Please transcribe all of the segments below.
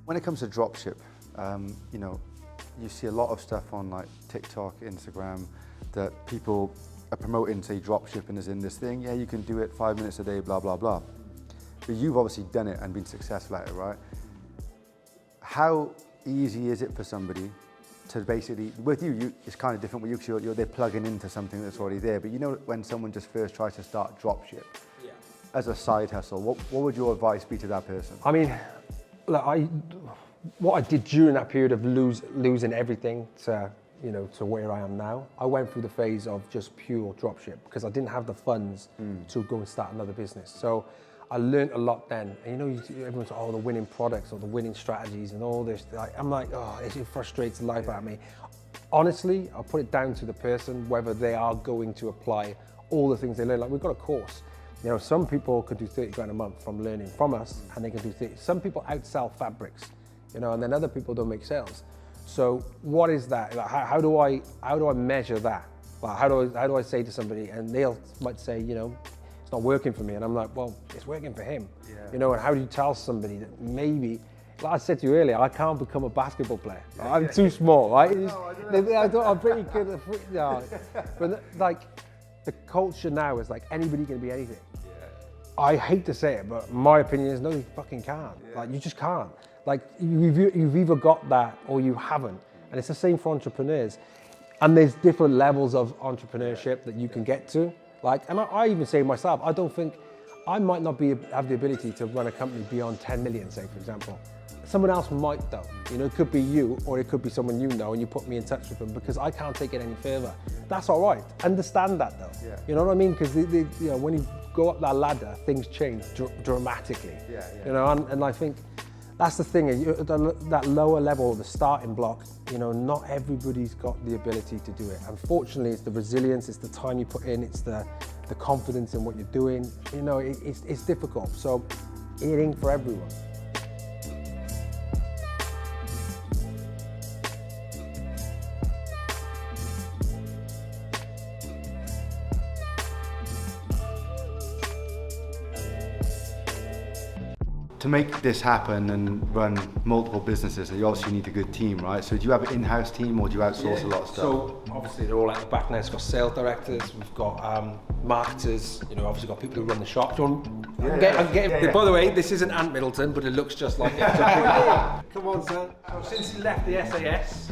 When it comes to dropship, you know, you see a lot of stuff on like TikTok, Instagram, that people are promoting, say, dropshipping as in this thing. Yeah, you can do it 5 minutes a day, blah, blah, blah. But you've obviously done it and been successful at it, right? How easy is it for somebody to basically, with you it's kind of different with you because they're plugging into something that's already there. But you know, when someone just first tries to start dropship as a side hustle, what would your advice be to that person? I mean, look, what I did during that period of losing everything to, you know, to where I am now, I went through the phase of just pure dropship because I didn't have the funds to go and start another business. So I learned a lot then. And you know, everyone's like, oh, the winning products or the winning strategies and all this. I'm like, oh, it frustrates the life out of me. Honestly, I'll put it down to the person, whether they are going to apply all the things they learn. Like, we've got a course. You know, some people could do 30 grand a month from learning from us, and they can do 30. Some people outsell fabrics, you know, and then other people don't make sales. So what is that? Like, how do I measure that? Like, how do I say to somebody, and they might say, you know, it's not working for me, and I'm like, well, it's working for him. Yeah. You know, and how do you tell somebody that maybe, like I said to you earlier, I can't become a basketball player. I'm too small, right? I'm pretty good at but like, the culture now is like anybody can be anything. I hate to say it, but my opinion is no, you fucking can't. Like, you just can't. Like, you've either got that or you haven't. And it's the same for entrepreneurs. And there's different levels of entrepreneurship that you can get to. Like, and I even say myself, I don't think, I might not have the ability to run a company beyond 10 million, say, for example. Someone else might though. You know, it could be you, or it could be someone you know, and you put me in touch with them because I can't take it any further. That's all right. Understand that though. Yeah. You know what I mean? Because you know, when you go up that ladder, things change dramatically. Yeah. You know, and I think that's the thing. That lower level, the starting block. You know, not everybody's got the ability to do it. Unfortunately, it's the resilience, it's the time you put in, it's the confidence in what you're doing. You know, it's difficult. So it ain't for everyone. To make this happen and run multiple businesses, you obviously need a good team, right? So do you have an in-house team or do you outsource a lot of stuff? So obviously they're all at the back now. It's got sales directors, we've got marketers, you know, obviously got people who run the shop. By the way, this isn't Ant Middleton, but it looks just like it. Come on, son. Since he left the SAS,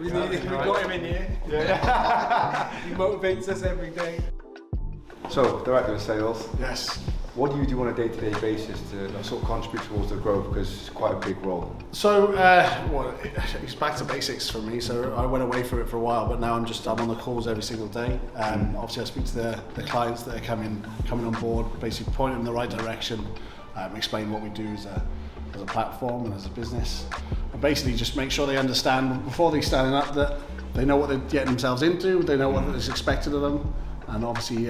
we got him in here. Yeah. He motivates us every day. So, Director of Sales. Yes. What do you do on a day-to-day basis to sort of contribute towards the growth, because it's quite a big role? So, it's back to basics for me. So I went away for it for a while, but now I'm on the calls every single day. Obviously I speak to the clients that are coming on board, basically point them in the right direction, explain what we do as a platform and as a business, and basically just make sure they understand before they stand up that they know what they're getting themselves into, they know what is expected of them, and obviously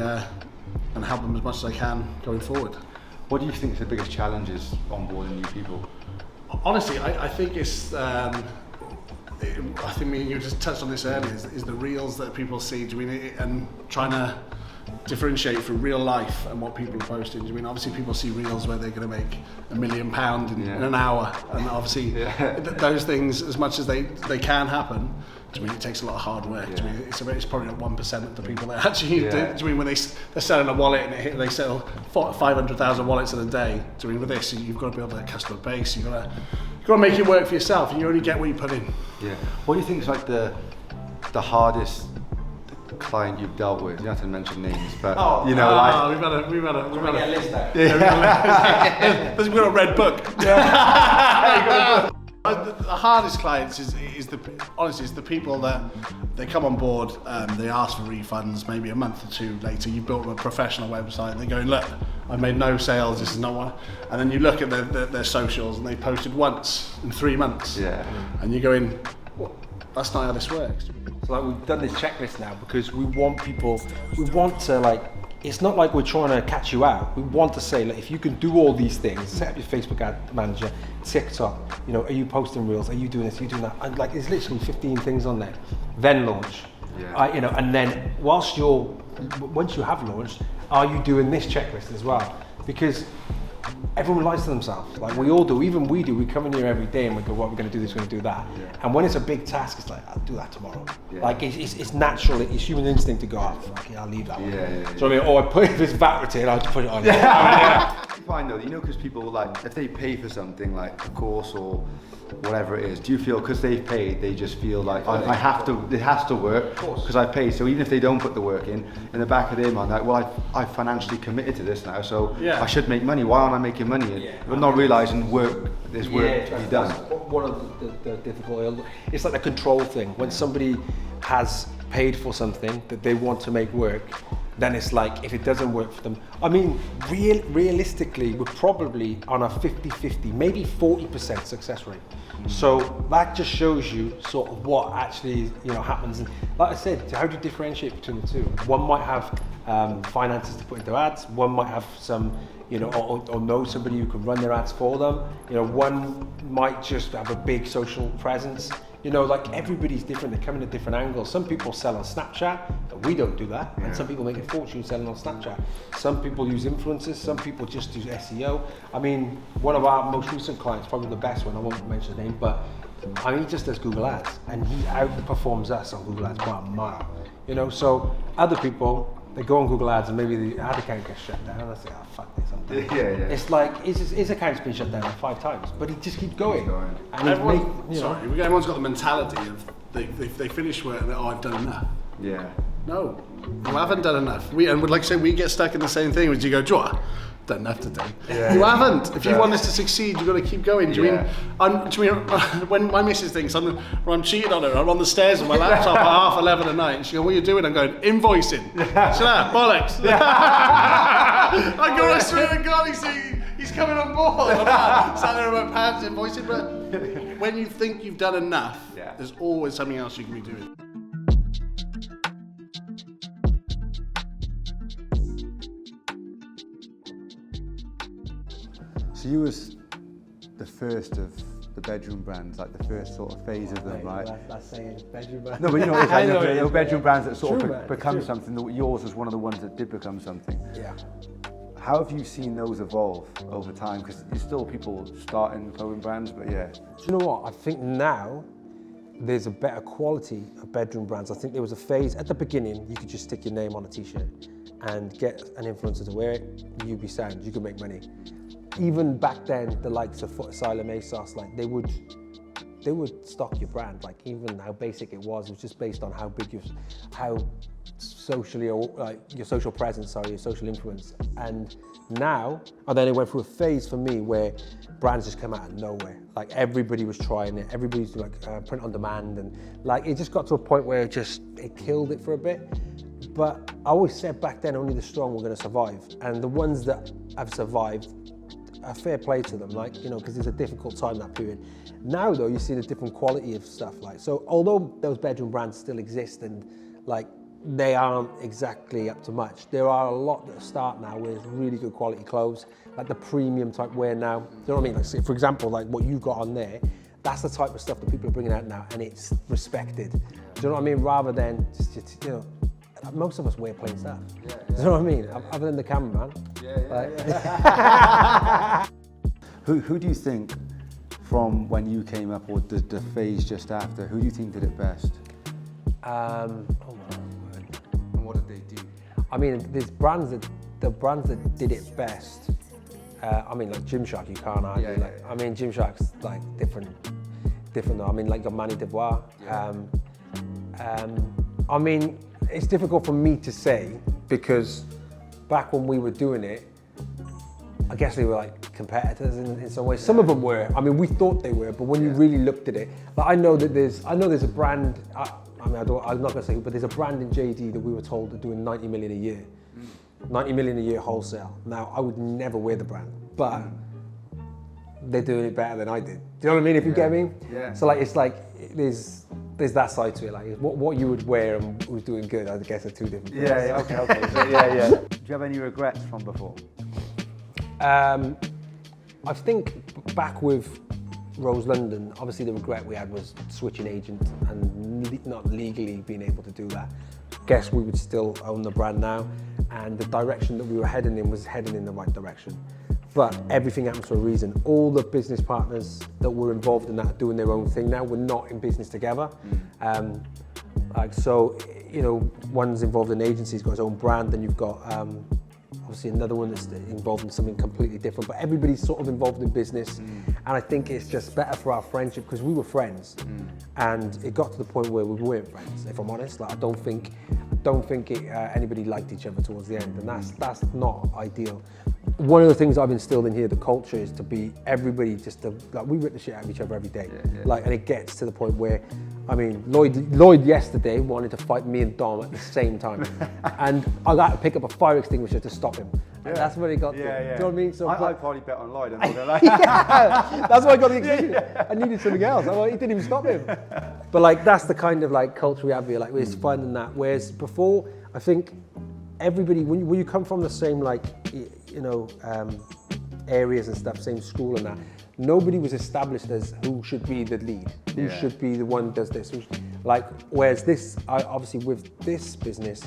and help them as much as I can going forward. What do you think is the biggest challenges onboarding new people? Honestly, I think it's, I think you just touched on this earlier, is the reels that people see, and trying to differentiate from real life and what people are posting. I mean, obviously people see reels where they're going to make £1 million in an hour, and obviously those things, as much as they can happen, to me it takes a lot of hard work. To me, it's probably not 1% of the people that actually do. To me, when they're selling a wallet and they sell 500,000 wallets in a day. To me, with this, you've got to build a customer base. You've got to make it work for yourself, and you only get what you put in. Yeah. What do you think is like the hardest client you've dealt with? You don't have to mention names, but we've had a list out. We've got a red book. Yeah. The hardest clients is the people that they come on board, they ask for refunds maybe a month or two later. You've built a professional website, they're going, look, I've made no sales, this is not one. And then you look at their socials and they posted once in 3 months. Yeah. And you're going, well, that's not how this works. So like, we've done this checklist now because we want to like, it's not like we're trying to catch you out. We want to say, like, if you can do all these things, set up your Facebook ad manager, TikTok, you know, are you posting reels? Are you doing this? Are you doing that? And like, there's literally 15 things on there. Then launch. Yeah. You know, and then once you have launched, are you doing this checklist as well? Because everyone lies to themselves. Like we all do, even we do. We come in here every day and we go, "What we're going to do this, we're going to do that." Yeah. And when it's a big task, it's like, "I'll do that tomorrow." Yeah. Like it's natural. It's human instinct to go, "Oh, fuck it, I'll leave that one." Yeah. So I mean, I put this VAT return, I'll just put it on. You find though, because people like, if they pay for something like a course or whatever it is, do you feel because they've paid, they just feel like I have to, it has to work because I've paid. So even if they don't put the work in the back of their mind, like, well, I've financially committed to this now, so I should make money. Why aren't I making money? But not realising there's work to be done. One of the difficult, it's like the control thing. When somebody has paid for something that they want to make work, then it's like, if it doesn't work for them, I mean, realistically, we're probably on a 50-50, maybe 40% success rate. So that just shows you sort of what actually, happens. And like I said, how do you differentiate between the two? One might have finances to put into ads. One might have some, or know somebody who can run their ads for them. One might just have a big social presence. Like everybody's different. They come in at different angles. Some people sell on Snapchat, but we don't do that. And some people make a fortune selling on Snapchat. Some people use influencers. Some people just do SEO. I mean, one of our most recent clients, probably the best one, I won't mention the name, but he just does Google Ads, and he outperforms us on Google Ads by a mile. So other people, they go on Google Ads and maybe the ad account gets shut down. And I say, "Oh, fuck this, I'm done." It's like his account's been shut down like 5 times, but he just keeps going. And everyone's got the mentality of they finish work and I've done enough. Yeah. No, you haven't done enough. And like I say, we get stuck in the same thing. As you go, "Joe, done enough today." You haven't. If you want this to succeed, you've got to keep going. Do you mean when my missus thinks I'm cheating on her, I'm on the stairs with my laptop at 11:30 at night, and she goes, "What are you doing?" I'm going, "Invoicing." Shut up, bollocks. I go, "I swear to God, he's coming on board." I'm sat there in my pants invoicing, but when you think you've done enough, there's always something else you can be doing. So you was the first of the bedroom brands, like the first sort of phase of them, right? That's saying bedroom brands. No, but it's like the bedroom brands that sort True, of become something. Yours was one of the ones that did become something. Yeah. How have you seen those evolve over time? Because there's still people starting clothing brands, but yeah. Do you know what? I think now there's a better quality of bedroom brands. I think there was a phase at the beginning, you could just stick your name on a t-shirt and get an influencer to wear it, you'd be sound, you could make money. Even back then, the likes of Foot Asylum, ASOS, like they would stock your brand. Like even how basic it was just based on how big how socially, or like your social presence, your social influence. And now, and then it went through a phase for me where brands just come out of nowhere. Like everybody was trying it. Everybody's doing like print on demand, and like it just got to a point where it killed it for a bit. But I always said back then, only the strong were going to survive, and the ones that have survived, a fair play to them, like, because it's a difficult time, that period. Now though, you see the different quality of stuff, like, so although those bedroom brands still exist and like they aren't exactly up to much, there are a lot that start now with really good quality clothes, like the premium type wear now. Do you know what I mean? Like, say, for example, like what you've got on there, that's the type of stuff that people are bringing out now, and it's respected. Do you know what I mean? Rather than just most of us wear plain stuff. Do you know what I mean? Other than the cameraman. Who do you think, from when you came up or the phase just after, who do you think did it best? Oh my word. And what did they do? I mean, there's brands that did it best. I mean, like Gymshark, you can't argue. I mean, Gymshark's like different though. I mean, like your Manny Devoir. I mean, it's difficult for me to say because back when we were doing it, I guess they were like competitors in some ways. Some of them were. I mean, we thought they were, but when you really looked at it, like I know there's a brand. I'm not gonna say who, but there's a brand in JD that we were told are doing 90 million a year. 90 million a year wholesale. Now, I would never wear the brand, but they're doing it better than I did. Do you know what I mean? If you get me? Yeah. So like, it's like there's that side to it. Like what you would wear and who's doing good, I guess, are two different things. Okay. So, do you have any regrets from before? I think back with Rose London, obviously the regret we had was switching agent and not legally being able to do that. Guess we would still own the brand now, and the direction that we were heading in was heading in the right direction. but everything happens for a reason. All the business partners that were involved in that are doing their own thing now. We're not in business together. So, you know, one's involved in agency, he's got his own brand, then you've got obviously another one that's involved in something completely different, but everybody's sort of involved in business. And I think it's just better for our friendship, because we were friends and it got to the point where we weren't friends, if I'm honest. Like, I don't think anybody liked each other towards the end, and that's not ideal. One of the things I've instilled in here, the culture, is to be everybody just to, like, we rip the shit out of each other every day. Like, and it gets to the point where, I mean, Lloyd yesterday wanted to fight me and Dom at the same time, and I got to pick up a fire extinguisher to stop him. And that's where he got. Do you know what I mean? So I probably bet on Lloyd. yeah, that's why I got the extinguisher. I needed something else. He didn't even stop him. But like, that's the kind of like culture we have here. Like, it's fun and that. Whereas before, I think everybody, when you come from the same, like, you know, areas and stuff, same school and that, nobody was established as who should be the lead, who should be the one who does this. Like, whereas this, obviously with this business,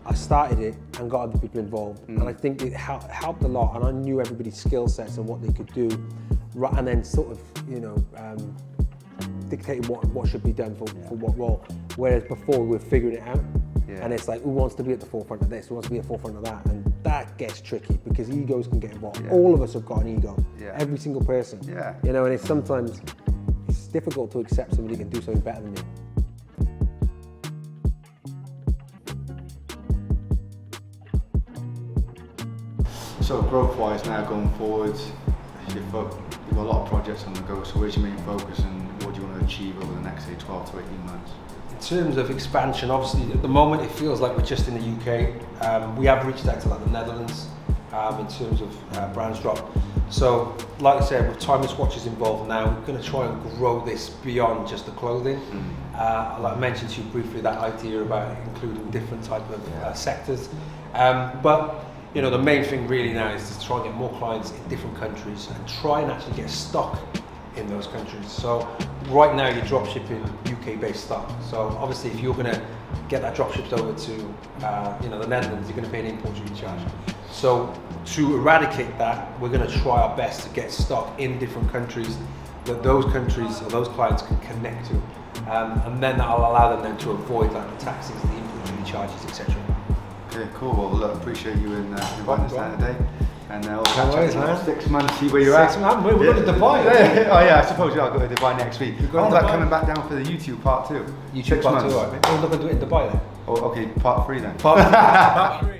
I started it and got other people involved, and I think it helped a lot, and I knew everybody's skill sets and what they could do, and then sort of, you know, dictated what should be done for what role. Whereas before, we were figuring it out. And it's like, who wants to be at the forefront of this? Who wants to be at the forefront of that? And that gets tricky, because egos can get involved. All of us have got an ego. Every single person. You know, and it's sometimes difficult to accept somebody who can do something better than you. So growth-wise now going forward, you've got a lot of projects on the go, so where's your main focus and what do you want to achieve over the next, say, 12 to 18 months? In terms of expansion, obviously at the moment it feels like we're just in the UK. We have reached out to like the Netherlands in terms of brands drop. So like I said, with Timeless Watches involved now, we're going to try and grow this beyond just the clothing. Like I mentioned to you briefly, that idea about including different type of sectors. But you know, the main thing really now is to try and get more clients in different countries and try and actually get stock in those countries. So right now you're drop shipping UK-based stock. So obviously if you're going to get that drop shipped over to you know, the Netherlands, you're going to pay an import duty charge. So to eradicate that, we're going to try our best to get stock in different countries that those countries or those clients can connect to, and then that'll allow them then to avoid like the taxes, the import duty charges, etc. Okay, cool. Well, look, appreciate you inviting us down today. And we'll catch up in 6 months, see where you're at. 6 months? We're going to Dubai. Oh yeah, I suppose I'll go to Dubai next week. How about coming back down for the YouTube part 2? YouTube part 2, right? We're not going to do it in Dubai then. Oh, okay, part 3 then. Part 3.